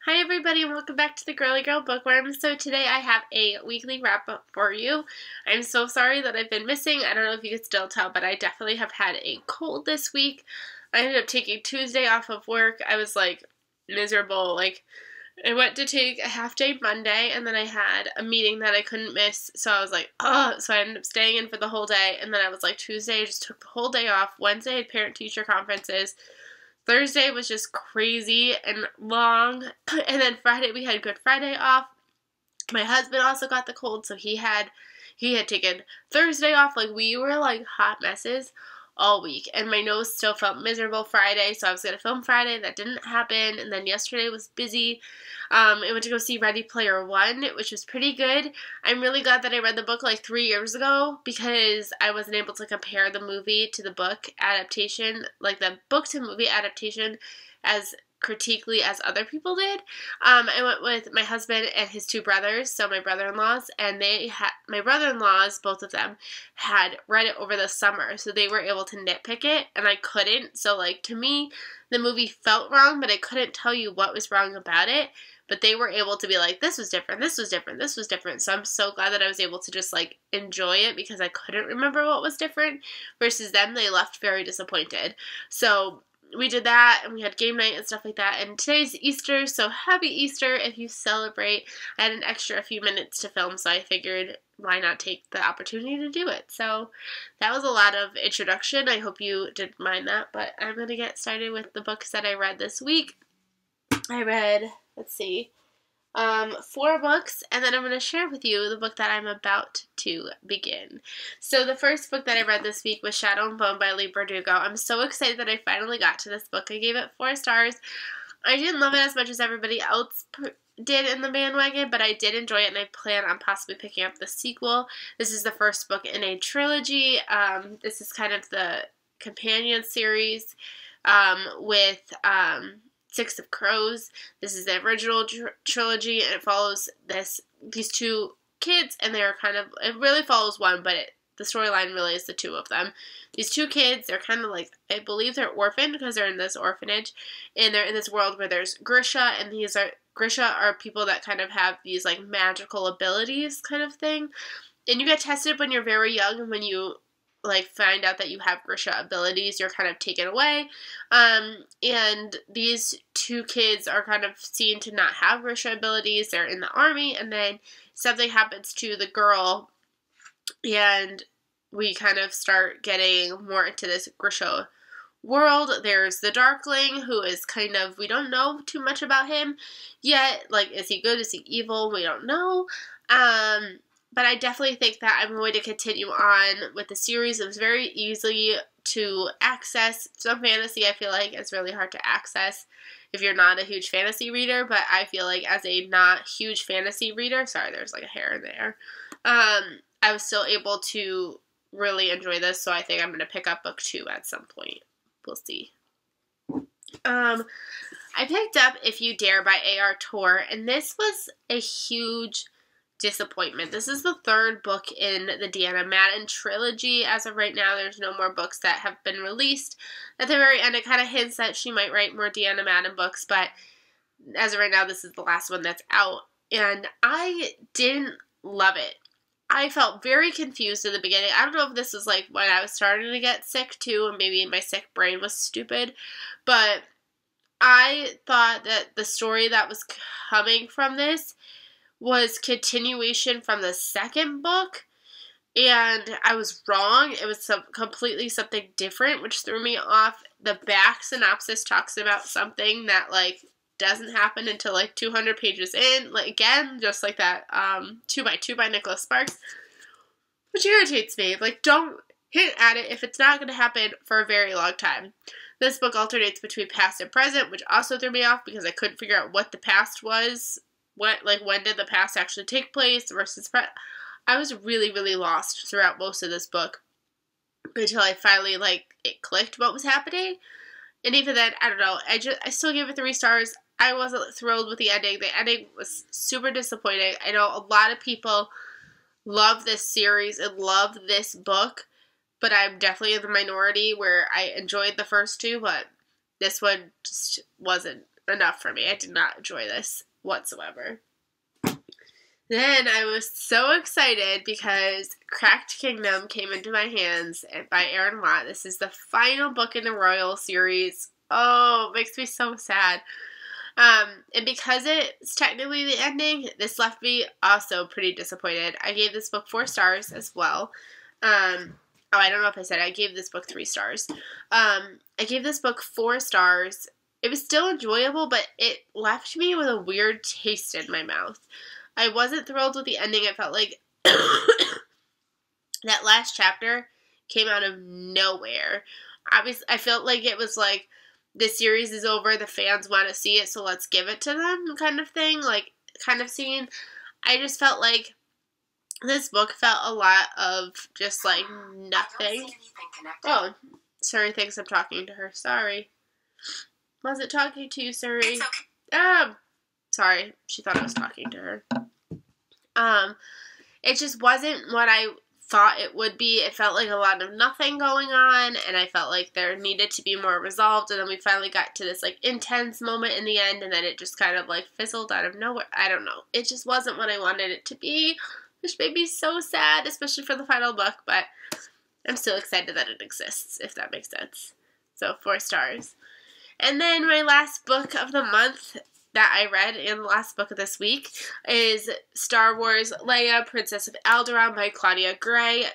Hi everybody and welcome back to the Girly Girl Bookworm. So today I have a weekly wrap up for you. I'm so sorry that I've been missing. I don't know if you can still tell, but I definitely have had a cold this week. I ended up taking Tuesday off of work. I was like miserable. I went to take a half day Monday and then I had a meeting that I couldn't miss. So I was like, oh, so I ended up staying in for the whole day. And then I was like Tuesday I just took the whole day off. Wednesday I had parent teacher conferences. Thursday was just crazy and long, and then Friday we had Good Friday off. My husband also got the cold, so he had taken Thursday off. We were like hot messes all week, and my nose still felt miserable Friday, so I was going to film Friday. That didn't happen, and then yesterday was busy. I went to go see Ready Player One, which was pretty good. I'm really glad that I read the book like 3 years ago because I wasn't able to compare the movie to the book adaptation, like the book to movie adaptation as critically as other people did. I went with my husband and his two brothers, so my brother-in-laws, and my brother-in-laws, both of them, had read it over the summer, so they were able to nitpick it, and I couldn't. So to me, the movie felt wrong, but I couldn't tell you what was wrong about it. But they were able to be like, this was different, this was different, this was different. So I'm so glad that I was able to just enjoy it because I couldn't remember what was different. Versus them, they left very disappointed. So we did that, and we had game night and stuff like that, and today's Easter, so happy Easter if you celebrate. I had an extra few minutes to film, so I figured why not take the opportunity to do it. So that was a lot of introduction. I hope you didn't mind that, but I'm going to get started with the books that I read this week. I read, let's see, 4 books, and then I'm going to share with you the book that I'm about to begin. So the first book that I read this week was Shadow and Bone by Leigh Bardugo. I'm so excited that I finally got to this book. I gave it 4 stars. I didn't love it as much as everybody else did in the bandwagon, but I did enjoy it, and I plan on possibly picking up the sequel. This is the first book in a trilogy. This is kind of the companion series with Six of Crows. This is the original trilogy, and it follows these two kids, and they're it really follows one, but the storyline really is the two of them. These two kids, they're kind of I believe they're orphaned because they're in this orphanage, and they're in this world where there's Grisha, and Grisha are people that kind of have these magical abilities kind of thing, and you get tested when you're very young, and when you find out that you have Grisha abilities, you're kind of taken away, and these two kids are kind of seen to not have Grisha abilities. They're in the army, and then something happens to the girl, and we kind of start getting more into this Grisha world. There's the Darkling, who is we don't know too much about him yet. Is he good? Is he evil? We don't know. But I definitely think that I'm going to continue on with the series. It was very easy to access. Some fantasy, I feel like, is really hard to access if you're not a huge fantasy reader, but I feel like as a not huge fantasy reader, sorry, there's a hair in there, I was still able to really enjoy this, so I think I'm going to pick up book 2 at some point. We'll see. I picked up If You Dare by A.R. Torr, and this was a huge disappointment. This is the 3rd book in the Deanna Madden trilogy. As of right now, there's no more books that have been released. At the very end, it kind of hints that she might write more Deanna Madden books, but as of right now, this is the last one that's out, and I didn't love it. I felt very confused in the beginning. I don't know if this was when I was starting to get sick too, and maybe my sick brain was stupid, but I thought that the story that was coming from this was continuation from the 2nd book, and I was wrong. It was completely something different, which threw me off. The back synopsis talks about something that doesn't happen until 200 pages in. Again, just like that 2x2 by Nicholas Sparks, which irritates me. Don't hint at it if it's not going to happen for a very long time. This book alternates between past and present, which also threw me off because I couldn't figure out what the past was. When did the past actually take place versus present? I was really, really lost throughout most of this book until I finally, it clicked what was happening. And even then, I don't know, I still gave it 3 stars. I wasn't thrilled with the ending. The ending was super disappointing. I know a lot of people love this series and love this book, but I'm definitely in the minority where I enjoyed the first 2, but this one just wasn't enough for me. I did not enjoy this whatsoever. Then I was so excited because Cracked Kingdom came into my hands by Aaron Watt. This is the final book in the Royal series. Oh, it makes me so sad. And because it's technically the ending, this left me also pretty disappointed. I gave this book 4 stars as well. I don't know if I said it. I gave this book 3 stars. I gave this book 4 stars. It was still enjoyable, but it left me with a weird taste in my mouth. I wasn't thrilled with the ending. I felt like that last chapter came out of nowhere. I felt like it was like, the series is over, the fans want to see it, so let's give it to them kind of thing, like, kind of scene. I just felt like this book felt a lot of just, like, nothing. Oh, Suri thinks I'm talking to her. Sorry. Wasn't talking to you, Suri. Sorry. She thought I was talking to her. It just wasn't what I thought it would be. It felt like a lot of nothing going on, and I felt like there needed to be more resolved, and then we finally got to this, like, intense moment in the end, and then it just kind of, like, fizzled out of nowhere. I don't know. It just wasn't what I wanted it to be, which made me so sad, especially for the final book, but I'm still excited that it exists, if that makes sense. So, 4 stars. And then my last book of the month that I read in the last book of this week is Star Wars Leia, Princess of Alderaan by Claudia Gray.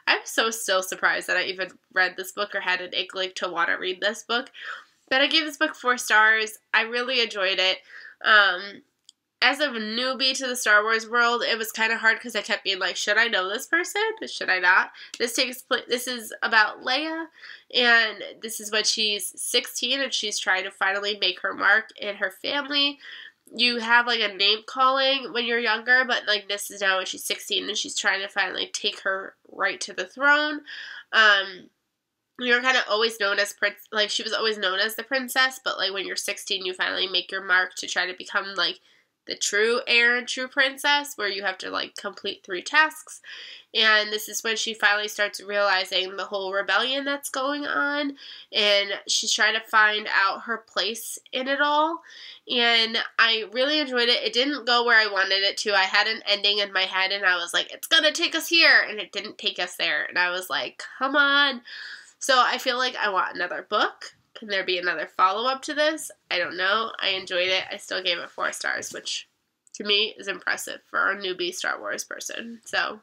I'm so still surprised that I even read this book or had an inkling to want to read this book. But I gave this book 4 stars. I really enjoyed it. As a newbie to the Star Wars world, it was kind of hard because I kept being like, should I know this person? Should I not? This is about Leia, and this is when she's 16 and she's trying to finally make her mark in her family. You have, like, a name calling when you're younger, but, like, this is now when she's 16 and she's trying to finally take her right to the throne. You're kind of always known as she was always known as the princess, but, like, when you're 16, you finally make your mark to try to become, like, the true heir and true princess, where you have to, like, complete 3 tasks. And this is when she finally starts realizing the whole rebellion that's going on, and she's trying to find out her place in it all. And I really enjoyed it. It didn't go where I wanted it to. I had an ending in my head, and I was like, it's gonna take us here, and it didn't take us there. And I was like, come on. So I feel like I want another book. Can there be another follow-up to this? I don't know. I enjoyed it. I still gave it 4 stars, which to me is impressive for a newbie Star Wars person. So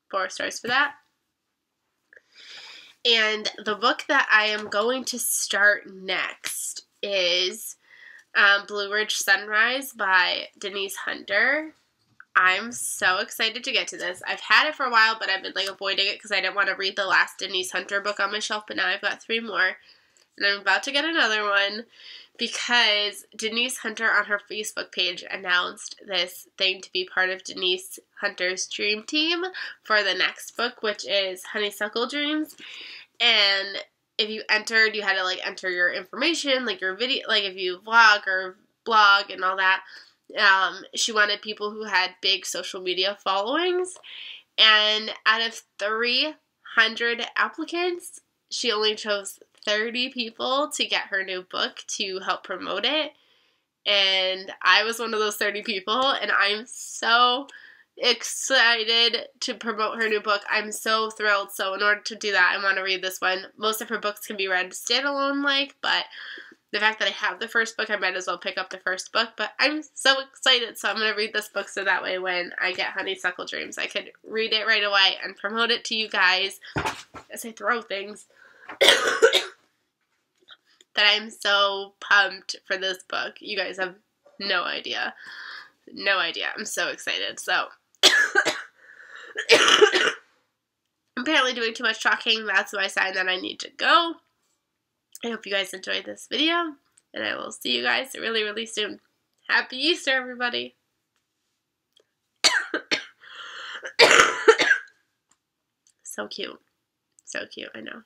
4 stars for that. And the book that I am going to start next is Blue Ridge Sunrise by Denise Hunter. I'm so excited to get to this. I've had it for a while, but I've been, like, avoiding it because I didn't want to read the last Denise Hunter book on my shelf, but now I've got 3 more. And I'm about to get another one because Denise Hunter on her Facebook page announced this thing to be part of Denise Hunter's dream team for the next book, which is Honeysuckle Dreams. And if you entered, you had to, like, enter your information, like your video, like if you vlog or blog and all that. She wanted people who had big social media followings. And out of 300 applicants, she only chose 30 people to get her new book to help promote it, and I was one of those 30 people, and I'm so excited to promote her new book. I'm so thrilled. So in order to do that, I want to read this one. Most of her books can be read standalone, but the fact that I have the first book, I might as well pick up the first book, but I'm so excited, so I'm going to read this book so that way when I get Honeysuckle Dreams, I could read it right away and promote it to you guys as I throw things. That I'm so pumped for this book. You guys have no idea. No idea. I'm so excited. So, I'm apparently doing too much talking. That's my sign that I need to go. I hope you guys enjoyed this video, and I will see you guys really, really soon. Happy Easter, everybody. So cute. So cute, I know.